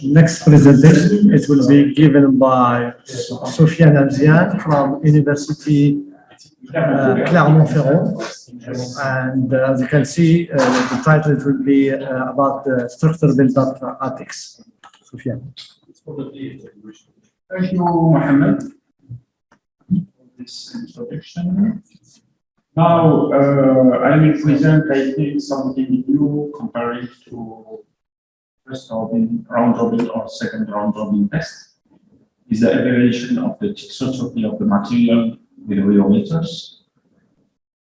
next presentation, it will be given by Sofiane Amziane from University Clermont. And as you can see, the title it will be about the structure build-up ethics. Sofiane. Thank you, Mohammed, for this introduction. Now, I will present, I think, something new comparing to first round robin or second round robin test. Is the evaluation of the thixotropy of the material with rheometers.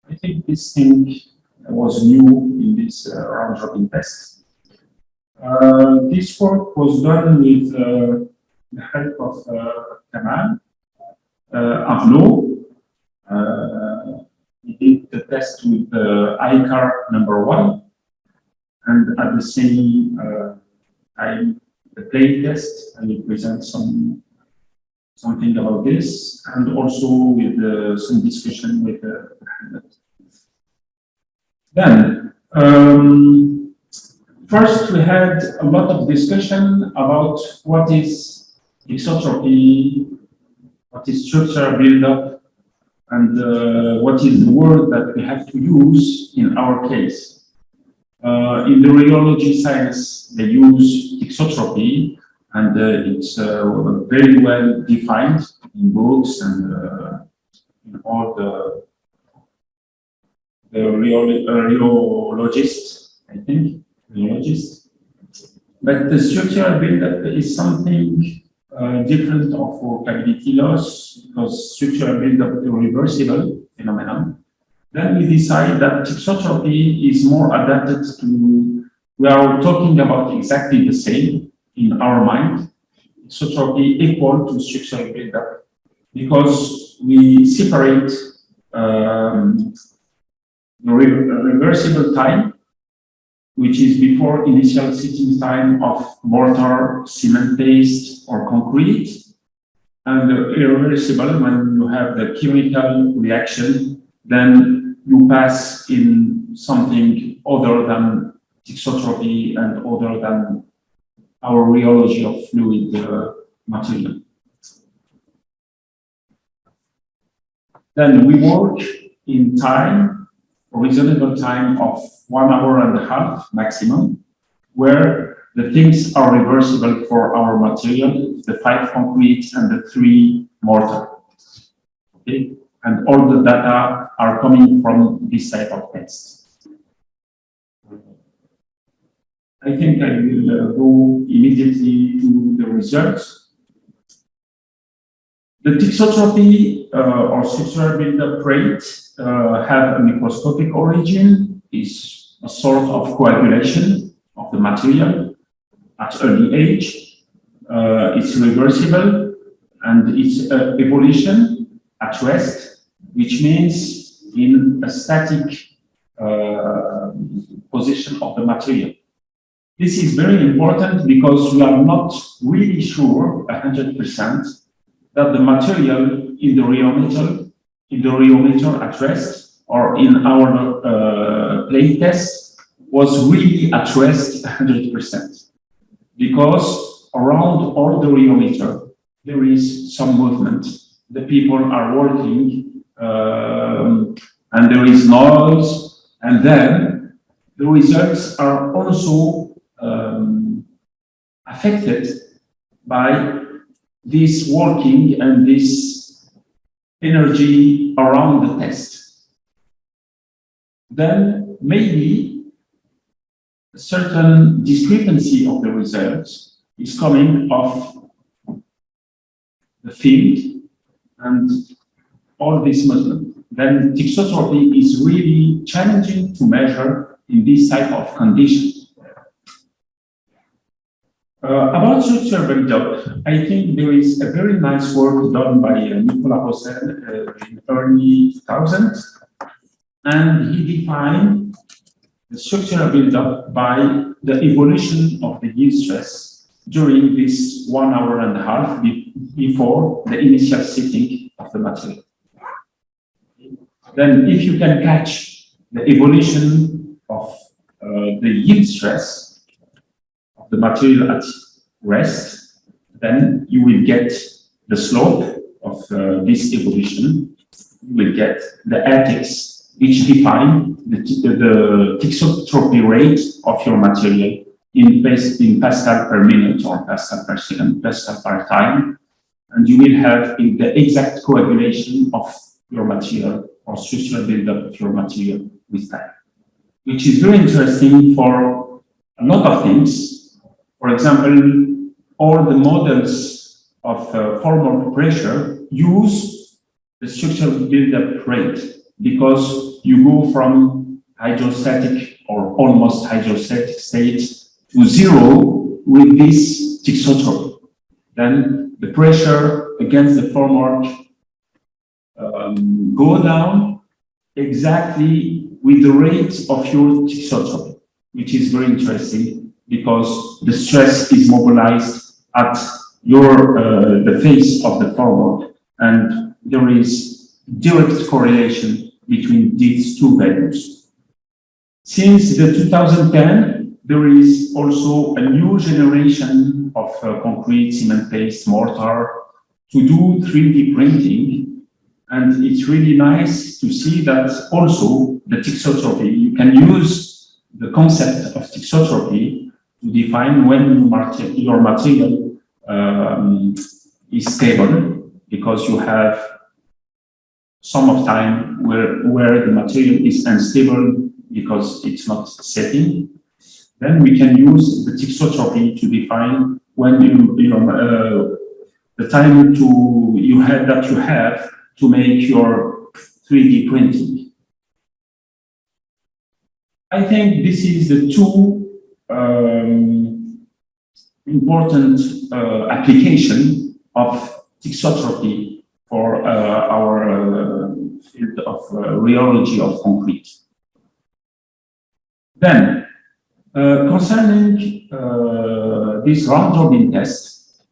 I think this thing was new in this round robin test. This work was done with the help of Kamal, Arnaud. We did the test with the ICAR #1, and at the same time, the play test. I will present something about this, and also with some discussion with Mohammed. Then, first we had a lot of discussion about what is thixotropy, what is structural buildup, and what is the word that we have to use in our case. In the rheology science, they use thixotropy, and it's very well defined in books and in all the rheologists, I think, rheologists. But the structural buildup is something different of workability loss, because structural buildup is a reversible phenomenon. Then we decide that thixotropy is more adapted to, we are talking about exactly the same in our mind, thixotropy equal to structural buildup, because we separate the reversible time, which is before initial sitting time of mortar, cement paste, or concrete, and irreversible when you have the chemical reaction, then you pass in something other than thixotropy and other than our rheology of fluid material. Then we work in time, a reasonable time of 1.5 hours maximum, where the things are reversible for our material, the 5 concrete and the 3 mortar. Okay? And all the data are coming from this type of test. I think I will go immediately to the results. The thixotropy or structural buildup rate have a microscopic origin, is a sort of coagulation of the material at early age. It's reversible, and it's evolution at rest, which means in a static position of the material. This is very important because we are not really sure 100% that the material in the rheometer at rest or in our play test was really at rest 100%, because around all the rheometer there is some movement. The people are working and there is noise, and then the results are also affected by this working and this energy around the test. Then maybe a certain discrepancy of the results is coming off the field and all this movement. Then thixotropy is really challenging to measure in this type of condition. About structural buildup, I think there is a very nice work done by Nicolas Rossel in early 2000s, and he defined the structural buildup by the evolution of the yield stress during this 1.5 hours before the initial sitting of the material. Then if you can catch the evolution of the yield stress of the material at rest, then you will get the slope of this evolution. You will get the ethics, which define the thixotropy rate of your material in Pascal per minute or Pascal per second, Pascal per time. And you will have the exact coagulation of your material or structural buildup of your material with time, which is very interesting for a lot of things. For example, all the models of formal pressure use the structural buildup rate because you go from hydrostatic or almost hydrostatic state to zero with this thixotropy. Then the pressure against the formwork go down exactly with the rate of your thixotropy, which is very interesting because the stress is mobilized at the face of the formwork, and there is direct correlation between these two values. Since the 2010, there is also a new generation of concrete, cement-based mortar to do 3D printing. And it's really nice to see that also the thixotropy, you can use the concept of thixotropy to define when your material is stable, because you have some of time where the material is unstable because it's not setting. Then we can use the thixotropy to define when the time you have to make your 3D printing. I think this is the two important application of thixotropy for our field of rheology of concrete. Then, concerning this round-robin test,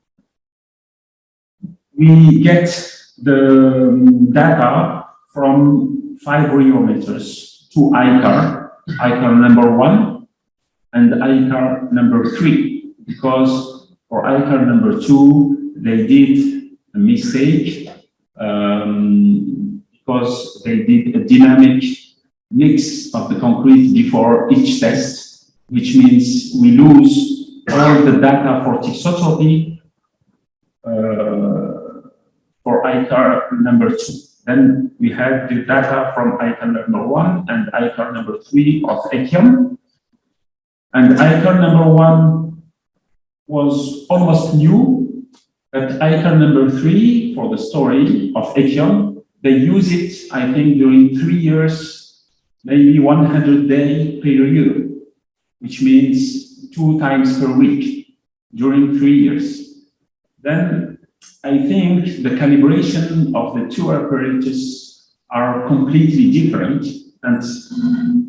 we get the data from 5 rheometers to ICAR, ICAR number 1 and ICAR number 3, because for ICAR number 2, they did a mistake because they did a dynamic mix of the concrete before each test, which means we lose all the data for thixotropy for ICAR number 2. Then we have the data from ICAR number 1 and ICAR number 3 of ECIAM. And ICAR number 1 was almost new, but ICAR number 3 for the story of ECIAM, they use it, I think, during 3 years, maybe 100-day period, which means 2 times per week during 3 years. Then I think the calibration of the two apparatus are completely different. And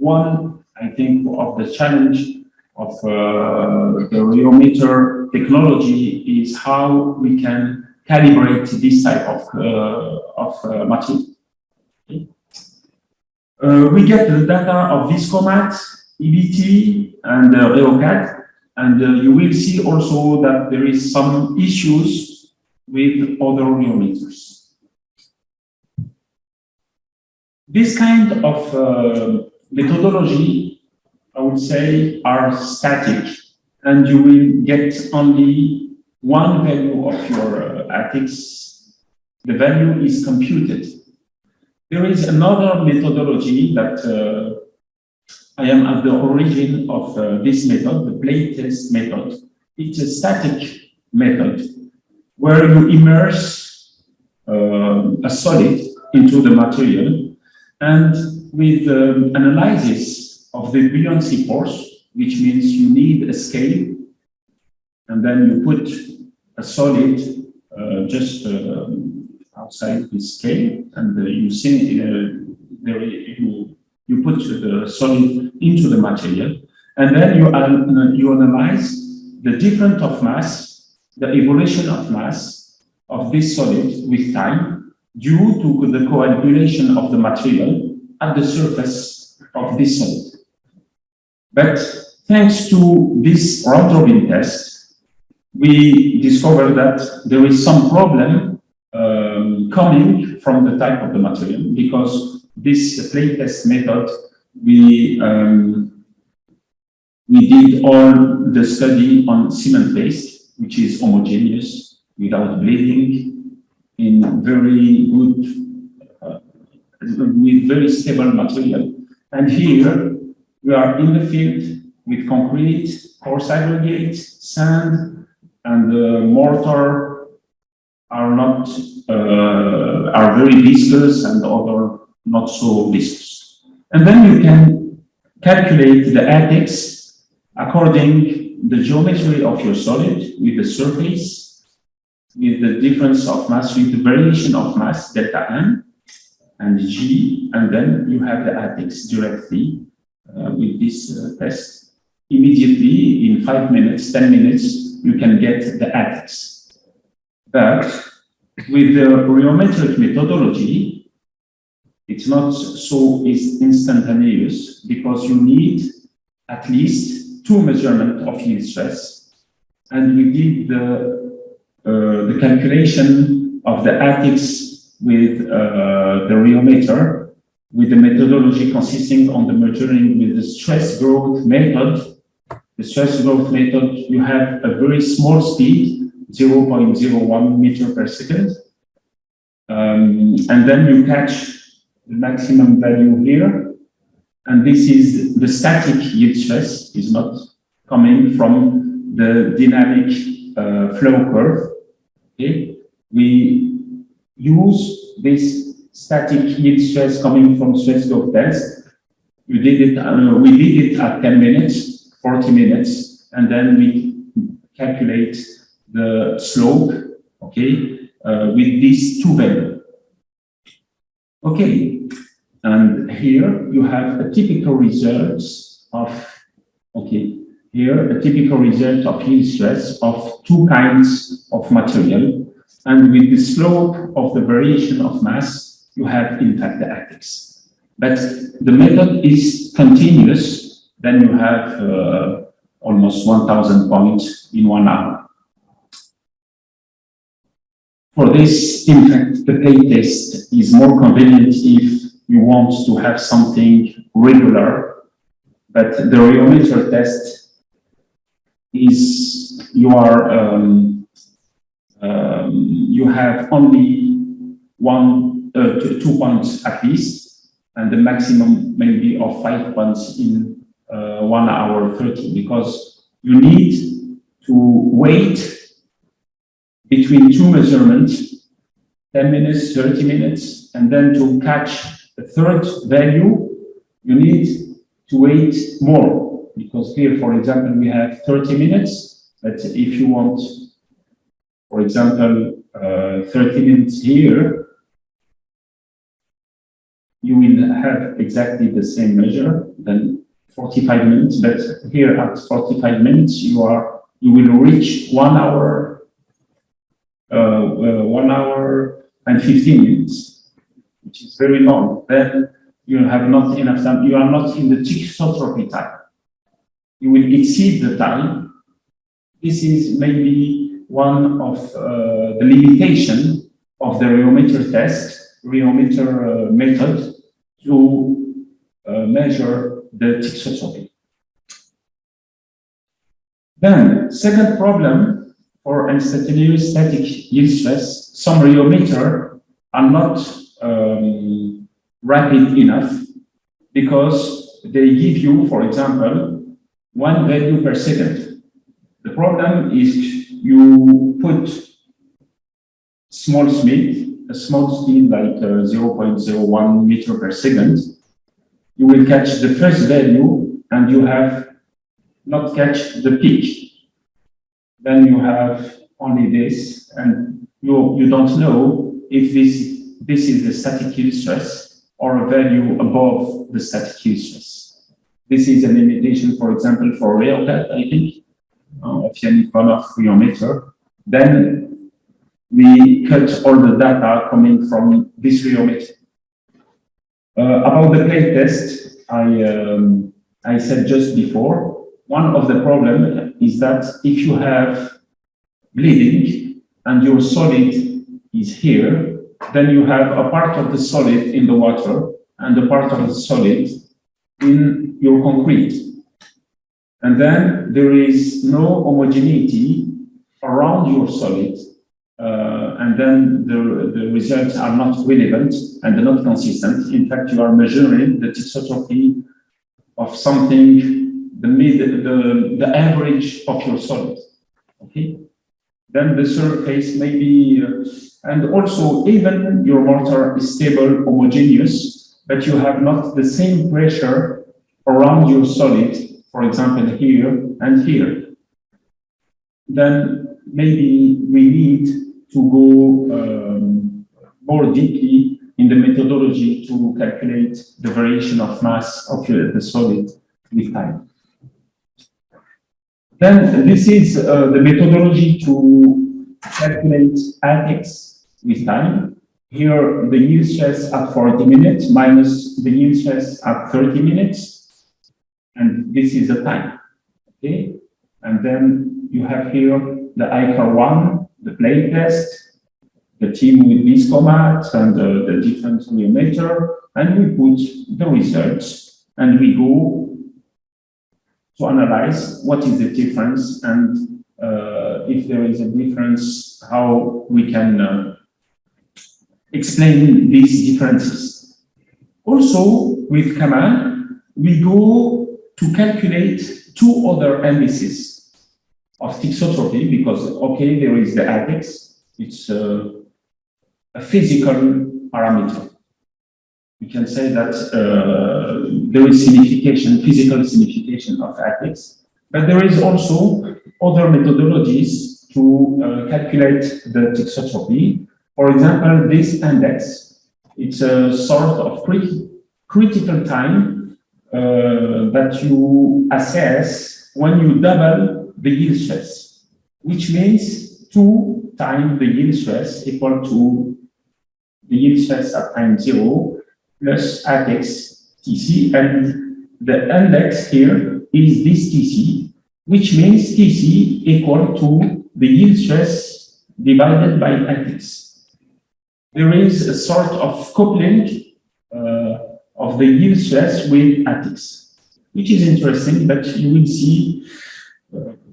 one, I think, of the challenge of the rheometer technology is how we can calibrate this type of material. Okay. We get the data of Viscomat, EbTV, and ReoCAD, and you will see also that there is some issues with other rheometers. This kind of methodology, I would say, are static, and you will get only one value of your ethics. The value is computed. There is another methodology that I am at the origin of this method, the plate test method. It's a static method where you immerse a solid into the material, and with analysis of the buoyancy force, which means you need a scale, and then you put a solid just outside the scale, and you see you put the solid into the material, and then you analyze the difference of mass, the evolution of mass of this solid with time due to the coagulation of the material at the surface of this solid. But thanks to this round-robin test, we discovered that there is some problem coming from the type of the material, because this plate test method, we did all the study on cement paste, which is homogeneous, without bleeding, in very good, with very stable material. And here we are in the field with concrete, coarse aggregate, sand, and mortar are not are very viscous, and other not so viscous. And then you can calculate the ATEX according the geometry of your solid, with the surface, with the difference of mass, with the variation of mass, delta n and g, and then you have the ATEX directly with this test. Immediately, in 5 minutes, 10 minutes, you can get the ATEX. But with the rheometric methodology, it's not so instantaneous, because you need at least 2 measurements of yield stress. And we did the calculation of the ATEX with the rheometer, with the methodology consisting on the measuring with the stress growth method. The stress growth method, you have a very small speed, 0.01 meter per second. And then you catch the maximum value here. And this is the static yield stress, is not coming from the dynamic flow curve. Okay? We use this static yield stress coming from stress growth test. We did it at 10 minutes. 40 minutes, and then we calculate the slope, okay, with these 2 values. Okay, and here you have a typical result of, okay, here a typical result of yield stress of 2 kinds of material, and with the slope of the variation of mass, you have in fact the ATEX. But the method is continuous. Then you have almost 1,000 points in 1 hour. For this, in fact, the plate test is more convenient if you want to have something regular, but the rheometer test is you have only 2 points at least, and the maximum maybe of 5 points in 1 hour 30, because you need to wait between 2 measurements, 10 minutes, 30 minutes, and then to catch the third value, you need to wait more, because here, for example, we have 30 minutes, but if you want, for example, 30 minutes here, you will have exactly the same measure, then 45 minutes, but here at 45 minutes, you will reach 1 hour, 1 hour and 15 minutes, which is very long. Then you have not enough time. You are not in the thixotropic time. You will exceed the time. This is maybe one of the limitation of the rheometer test, rheometer method to measure the thixotropic. Then, second problem for instantaneous static yield stress, some rheometer are not rapid enough, because they give you, for example, 1 value per second. The problem is you put small speed, a small speed like 0.01 meter per second, you will catch the first value and you have not catch the peak. Then you have only this, and you don't know if this is the static yield stress or a value above the static yield stress. This is a limitation, for example, for RRT, I think, of any kind of rheometer. Then we cut all the data coming from this rheometer. About the plate test, I said just before, one of the problems is that if you have bleeding and your solid is here, then you have a part of the solid in the water and a part of the solid in your concrete. And then there is no homogeneity around your solid, and then the results are not relevant and they're not consistent. In fact, you are measuring the thixotropy of something, the average of your solid. Okay? Then the surface may be, and also even your mortar is stable, homogeneous, but you have not the same pressure around your solid, for example, here and here. Then maybe we need to go more deeply in the methodology to calculate the variation of mass of the solid with time. Then this is the methodology to calculate ATX with time. Here, the yield stress at 40 minutes minus the yield stress at 30 minutes. And this is the time. Okay? And then you have here the ICAR 1, the plate test, the team with Viscomat and the different rheometer, and we put the results and we go to analyze what is the difference and if there is a difference, how we can explain these differences. Also, with Kamal, we go to calculate two other indices of thixotropy because, okay, there is the ATX, it's a physical parameter. We can say that there is signification, physical signification of ATX, but there is also other methodologies to calculate the thixotropy. For example, this index, it's a sort of critical time that you assess when you double the yield stress, which means 2 times the yield stress equal to the yield stress at time 0 plus ATX TC, and the index here is this TC, which means TC equal to the yield stress divided by ATX. There is a sort of coupling of the yield stress with ATX, which is interesting, but you will see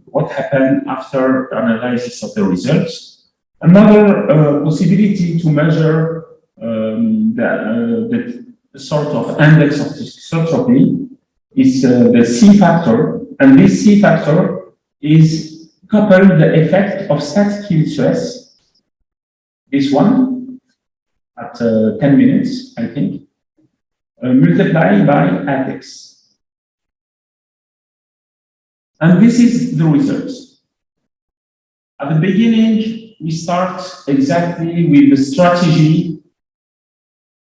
what happened after analysis of the results. Another possibility to measure the sort of index of thixotropy is the C factor, and this C factor is coupled the effect of static yield stress, this one at 10 minutes, I think, multiplied by ATX. And this is the results. At the beginning, we start exactly with the strategy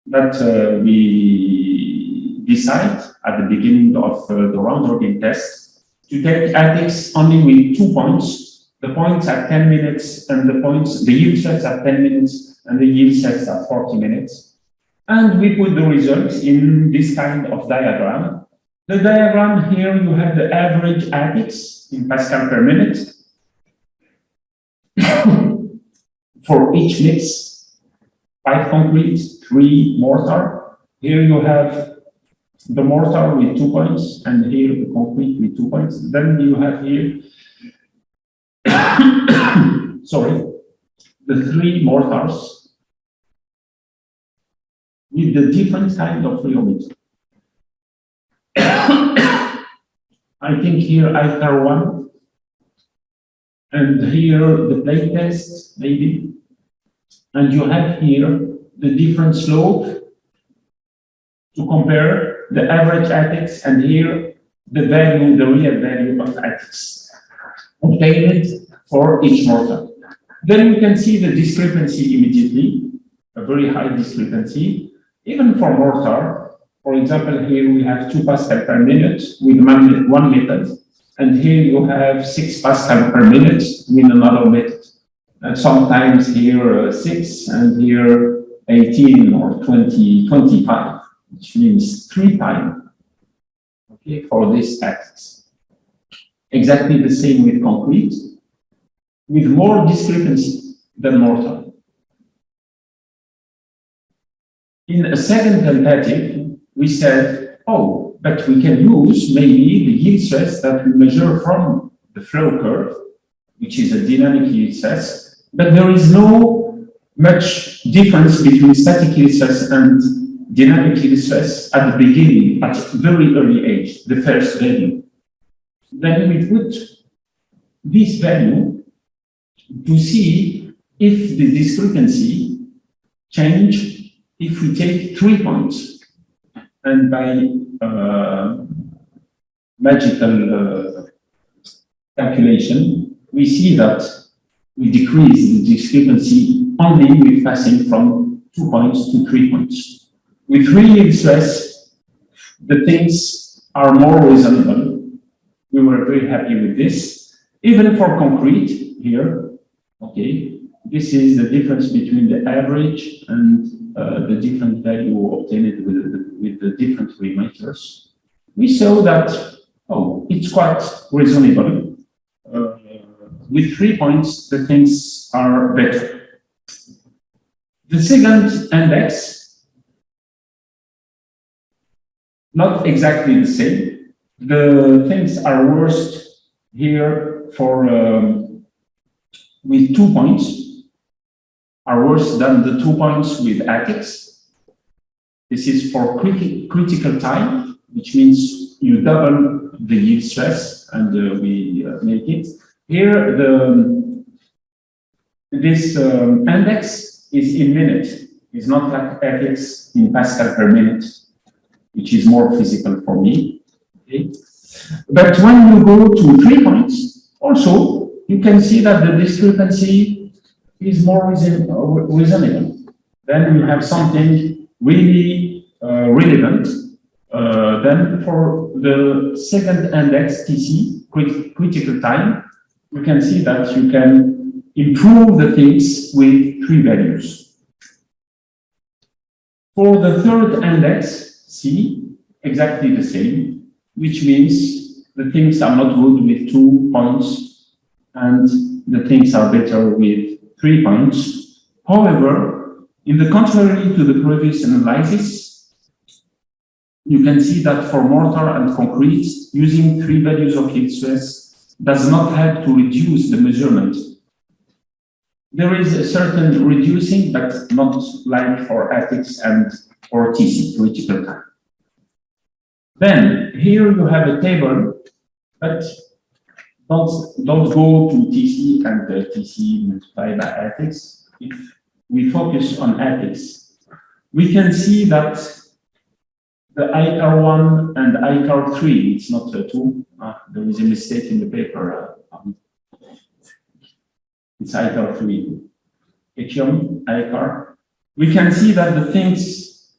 that we decide at the beginning of the round-robin test to take ATX only with 2 points, the points at 10 minutes and the yield stress at 10 minutes and the yield stress at 40 minutes. And we put the results in this kind of diagram. The diagram here, you have the average ATX in Pascal per minute for each mix, 5 concrete, 3 mortar. Here you have the mortar with 2 points, and here the concrete with 2 points. Then you have here, sorry, the 3 mortars with the different kind of rheometer. I think here ICAR 1, and here the plate test, maybe. And you have here the different slope to compare the average ATX, and here the value, the real value of ATX obtained for each mortar. Then we can see the discrepancy immediately, a very high discrepancy. Even for mortar, for example, here we have 2 Pascal per minute with one method, and here you have 6 Pascal per minute with another method. And sometimes here 6, and here 18 or 20, 25, which means 3 times, okay, for this axis. Exactly the same with concrete. with more discrepancy than mortar. In a second tentative, we said, oh, but we can use maybe the yield stress that we measure from the flow curve, which is a dynamic yield stress, but there is no much difference between static yield stress and dynamic yield stress at the beginning, at a very early age, the first value. Then we put this value to see if the discrepancy change if we take 3 points. And by magical calculation, we see that we decrease the discrepancy only with passing from 2 points to 3 points. With 3 yield stress, the things are more reasonable. We were very happy with this. Even for concrete here, okay, this is the difference between the average and the different value obtained with the different rheometers. We saw that, oh, it's quite reasonable. With 3 points, the things are better. The second index, not exactly the same. The things are worst here for with 2 points, are worse than the 2 points with ATIX. This is for critical time, which means you double the yield stress, and we make it. Here, this index is in minute. It's not like ATIX in Pascal per minute, which is more physical for me. Okay. But when you go to 3 points, also, you can see that the discrepancy is more reasonable. Then we have something really relevant. Then for the second index, TC, critical time, you can see that you can improve the things with 3 values. For the third index, C, exactly the same, which means the things are not good with 2 points and the things are better with 3 points. However, in the contrary to the previous analysis, you can see that for mortar and concrete, using 3 values of yield stress does not help to reduce the measurement. There is a certain reducing, but not like for ATIX and for TC, critical time. Then here you have a table, but don't go to TC and TC multiplied by ATIX. If we focus on ATIX, we can see that the ICAR 1 and ICAR 3, it's not 2. There is a mistake in the paper. It's ICAR 3. ICAR. We can see that the things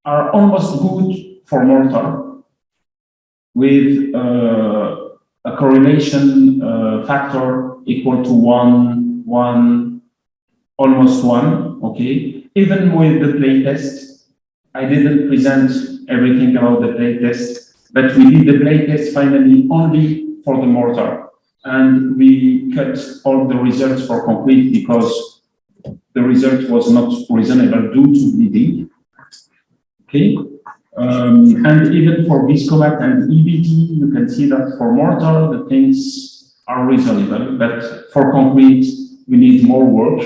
are almost good for mortar with a correlation factor equal to 1, 1, almost 1, okay? Even with the play test, I didn't present everything about the play test, but we did the play test finally only for the mortar. And we cut all the results for concrete because the result was not reasonable due to bleeding, okay? And even for Viscomat and EbTV, you can see that for mortar, the things are reasonable, but for concrete, we need more work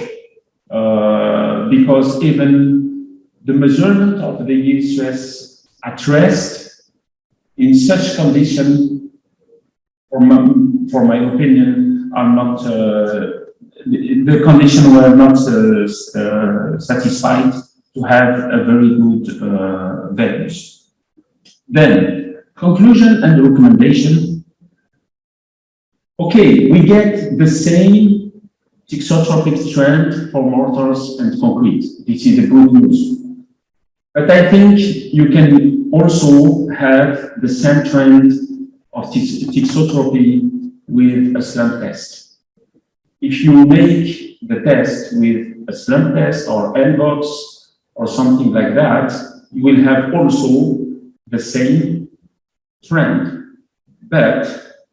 because even the measurement of the yield stress at rest in such condition, for my opinion, are not, the conditions were not satisfied to have a very good values. Then, conclusion and recommendation. Okay, we get the same thixotropic trend for mortars and concrete. This is the good news. But I think you can also have the same trend of thixotropy with a slump test. If you make the test with a slump test or L-box or something like that, you will have also the same trend. But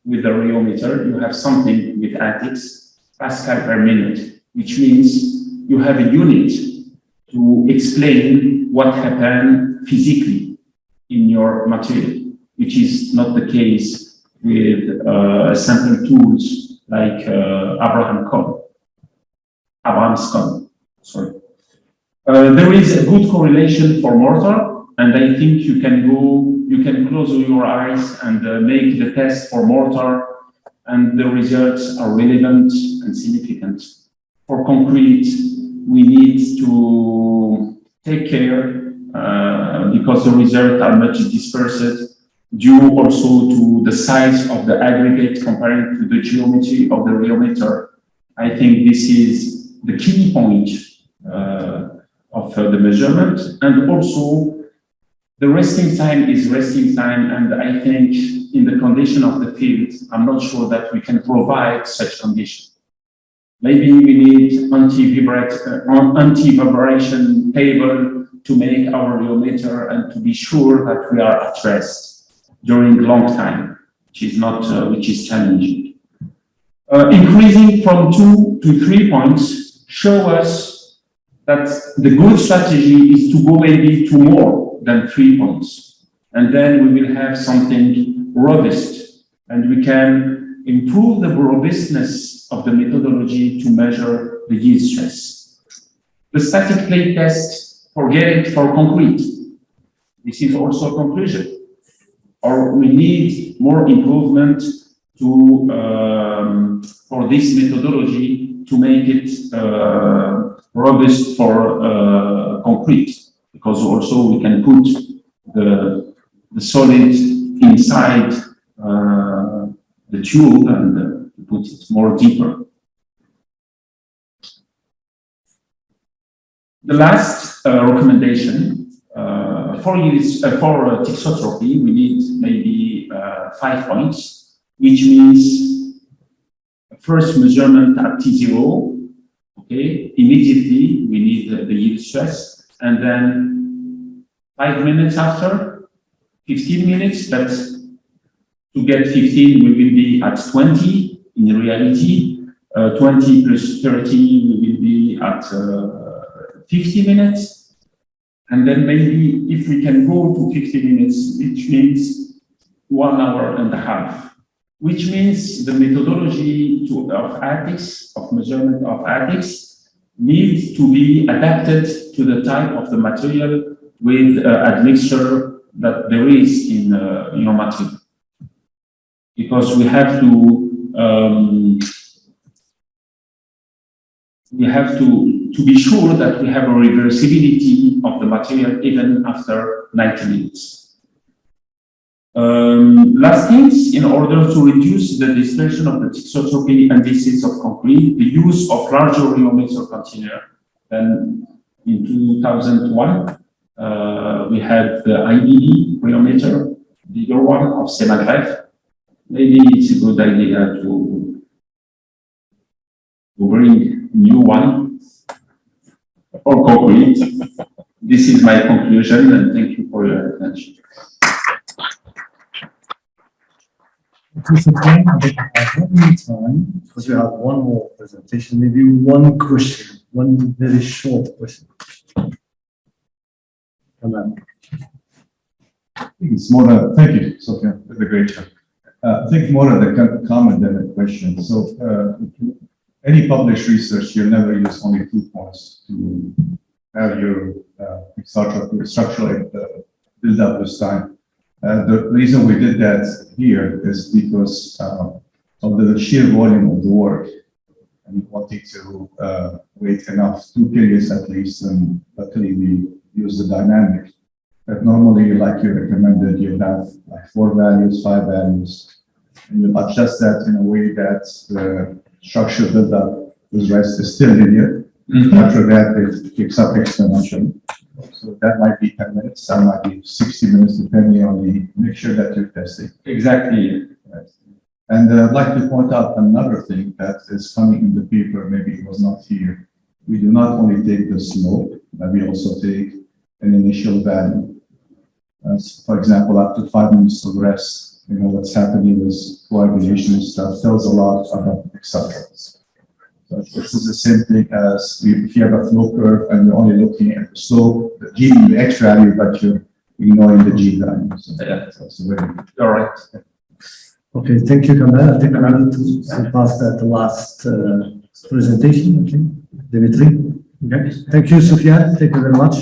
with the rheometer, you have something with ATIX Pascal per minute, which means you have a unit to explain what happened physically in your material, which is not the case with sample tools like Abraham's cone. Sorry. There is a good correlation for Mortar, and I think you can close your eyes and make the test for Mortar, and the results are relevant and significant. For concrete, we need to take care because the results are much dispersed, due also to the size of the aggregate comparing to the geometry of the rheometer. I think this is the key point of the measurement, and also the resting time is resting time, and I think in the condition of the field, I'm not sure that we can provide such condition. Maybe we need anti-vibration table to make our rheometer and to be sure that we are at rest during long time, which is challenging. Increasing from 2 to 3 points show us that the good strategy is to go maybe to more than 3 points. And then we will have something robust, and we can improve the robustness of the methodology to measure the yield stress. The static plate test, forget it for concrete. This is also a conclusion. Or we need more improvement to for this methodology to make it robust for concrete, because also we can put the solid inside the tube and put it more deeper. The last recommendation for thixotropy, we need maybe 5 points, which means first measurement at T0, okay, immediately we need the yield stress, and then 5 minutes after, 15 minutes, but to get 15, we will be at 20 in reality, 20 plus 30, we will be at 50 minutes. And then maybe if we can go to 50 minutes, which means 1 hour and a half, which means the methodology of measurement of ATICs needs to be adapted to the type of the material with admixture that there is in your material. Because we have to be sure that we have a reversibility of the material even after 90 minutes. Last things, in order to reduce the dispersion of the thixotropy indices of concrete, the use of larger rheometer container. Then in 2001, we had the IBD rheometer, bigger one of Semagref. Maybe it's a good idea to bring new one for concrete. This is my conclusion, and thank you for your attention. Sofiane, I think I have one time, because we have one more presentation, maybe one question, one very short question. Come on. I think it's more than, thank you, Sofiane, for the great job. I think more of the comment than a question. So, any published research, you'll never use only 2 points to have your structural build up this time. The reason we did that here is because of the sheer volume of the work and wanting to wait enough 2 periods at least, and luckily we use the dynamic. But normally, like you recommended, you have like 4 values, 5 values, and you adjust that in a way that the structure buildup with rest is still linear. After that, it picks up exponentially. So that might be 10 minutes, that might be 60 minutes, depending on the mixture that you're testing. Exactly. Right. And I'd like to point out another thing that is coming in the paper, maybe it was not here. We do not only take the slope, but we also take an initial value. For example, up to 5 minutes of rest, you know, what's happening with coagulation and stuff tells a lot about thixotropics. But this is the same thing as if you have a flow curve and you're only looking at the slope, the G, the X value, but you're ignoring the G value. So that's the way. You're right. Okay, thank you, Kamal. I think I need to pass that last presentation, okay? Dimitri. Okay, thank you, Sofiane. Thank you very much.